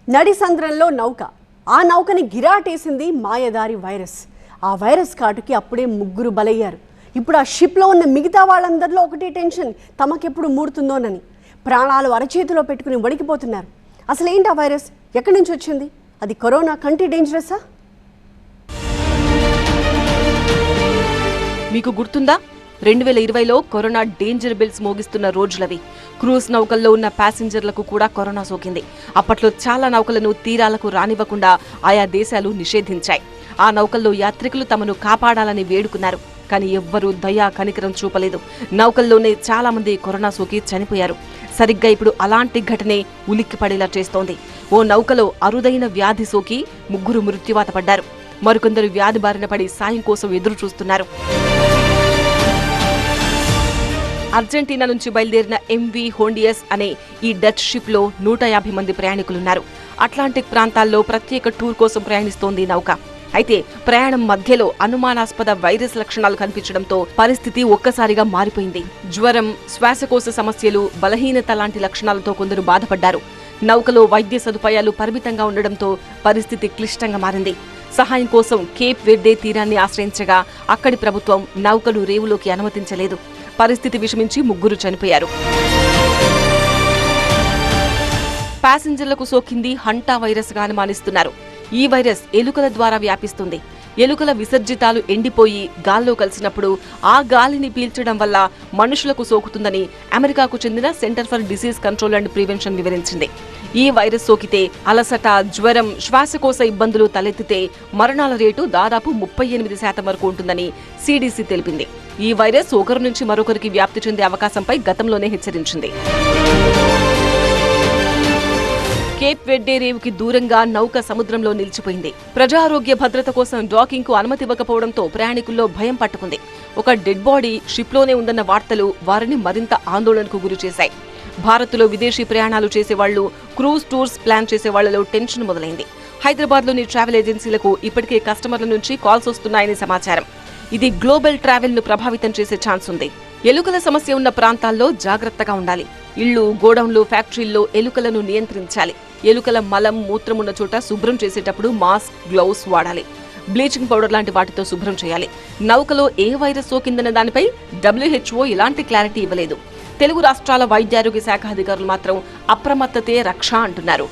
నడిసంద్రంలో నౌక. ఆ నౌకని గిరాటేసింది మాయదారి వైరస్. ఆ వైరస్ కాటుకి అప్పుడే 3 బలయ్యారు. ఇప్పుడు ఆ షిప్లో ఉన్న మిగతా వాళ్ళందరిలో ఒకటే టెన్షన్, తమకెప్పుడు మూడుతుందోనని. ప్రాణాలు అరచేతిలో పెట్టుకుని వణికిపోతున్నారు. అసలు ఏంటి ఆ వైరస్? ఎక్కడి నుంచి వచ్చింది? అది కరోనా కంటే డేంజరసా? మీకు గుర్తుందా? 2020లో కరోనా డేంజర్ బెల్స్ మోగిస్తున్న రోజులవి. క్రూజ్ నౌకల్లో ఉన్న ప్యాసింజర్లకు కూడా కరోనా సోకింది. అప్పట్లో చాలా నౌకలను తీరాలకు రానివ్వకుండా ఆయా దేశాలు నిషేధించాయి. ఆ నౌకల్లో యాత్రికులు తమను కాపాడాలని వేడుకున్నారు. కానీ ఎవ్వరూ దయా కనికరం చూపలేదు. నౌకల్లోనే చాలా మంది కరోనా సోకి చనిపోయారు. సరిగ్గా ఇప్పుడు అలాంటి ఘటనే ఉలిక్కిపడేలా చేస్తోంది. ఓ నౌకలో అరుదైన వ్యాధి సోకి 3 మృత్యువాత పడ్డారు. మరికొందరు వ్యాధి బారిన పడి సాయం కోసం ఎదురు చూస్తున్నారు. అర్జెంటీనా నుంచి బయలుదేరిన ఎంవి హోండియస్ అనే ఈ డచ్ షిప్ లో 150 మంది ప్రయాణికులున్నారు. అట్లాంటిక్ ప్రాంతాల్లో ప్రత్యేక టూర్ కోసం ప్రయాణిస్తోంది నౌక. అయితే ప్రయాణం మధ్యలో అనుమానాస్పద వైరస్ లక్షణాలు కనిపించడంతో పరిస్థితి ఒక్కసారిగా మారిపోయింది. జ్వరం, శ్వాసకోశ సమస్యలు, బలహీనత లాంటి లక్షణాలతో కొందరు బాధపడ్డారు. నౌకలో వైద్య సదుపాయాలు పరిమితంగా ఉండడంతో పరిస్థితి క్లిష్టంగా మారింది. సహాయం కోసం కేప్ వెర్డే తీరాన్ని ఆశ్రయించగా అక్కడి ప్రభుత్వం నౌకను రేవులోకి అనుమతించలేదు. పరిస్థితి విషమించి 3 చనిపోయారు. ప్యాసింజర్లకు సోకింది హంటా వైరస్ గా అనుమానిస్తున్నారు. ఈ వైరస్ ఎలుకల ద్వారా వ్యాపిస్తుంది. ఎలుకల విసర్జితాలు ఎండిపోయి గాల్లో కలిసినప్పుడు ఆ గాలిని పీల్చడం వల్ల మనుషులకు సోకుతుందని అమెరికాకు చెందిన centre for disease control and prevention వివరించింది. ఈ వైరస్ సోకితే అలసట, జ్వరం, శ్వాసకోశ ఇబ్బందులు తలెత్తితే మరణాల రేటు దాదాపు 38% వరకు ఉంటుందని సిడిసి తెలిపింది. ఈ వైరస్ ఒకరి నుంచి మరొకరికి వ్యాప్తి చెందే అవకాశంపై గతంలోనే హెచ్చరించింది. కేప్ వెర్డే రేవుకి దూరంగా నౌక సముద్రంలో నిలిచిపోయింది. ప్రజారోగ్య భద్రత కోసం డాకింగ్ కు అనుమతి ఇవ్వకపోవడంతో ప్రయాణికుల్లో భయం పట్టుకుంది. ఒక డెడ్ బాడీ షిప్లోనే ఉందన్న వార్తలు వారిని మరింత ఆందోళనకు గురిచేశాయి. భారత్లో విదేశీ ప్రయాణాలు చేసేవాళ్లు, క్రూజ్ టూర్స్ ప్లాన్ చేసేవాళ్లలో టెన్షన్ మొదలైంది. హైదరాబాద్లోని ట్రావెల్ ఏజెన్సీలకు ఇప్పటికే కస్టమర్ల నుంచి కాల్స్ వస్తున్నాయని సమాచారం. ఇది గ్లోబల్ ట్రావెల్ ను ప్రభావితం చేసే ఛాన్స్ ఉంది. ఎలుకల సమస్య ఉన్న ప్రాంతాల్లో జాగ్రత్తగా ఉండాలి. ఇళ్లు, గోడౌన్లు, ఫ్యాక్టరీల్లో ఎలుకలను నియంత్రించాలి. ఎలుకల మలం, మూత్రం ఉన్న చోట శుభ్రం చేసేటప్పుడు మాస్క్, గ్లౌస్ వాడాలి. బ్లీచింగ్ పౌడర్ లాంటి వాటితో శుభ్రం చేయాలి. నౌకలో ఏ వైరస్ సోకిందన్న దానిపై WHO ఎలాంటి క్లారిటీ ఇవ్వలేదు. తెలుగు రాష్ట్రాల వైద్యారోగ్య శాఖ అధికారులు మాత్రం అప్రమత్తతే రక్ష అంటున్నారు.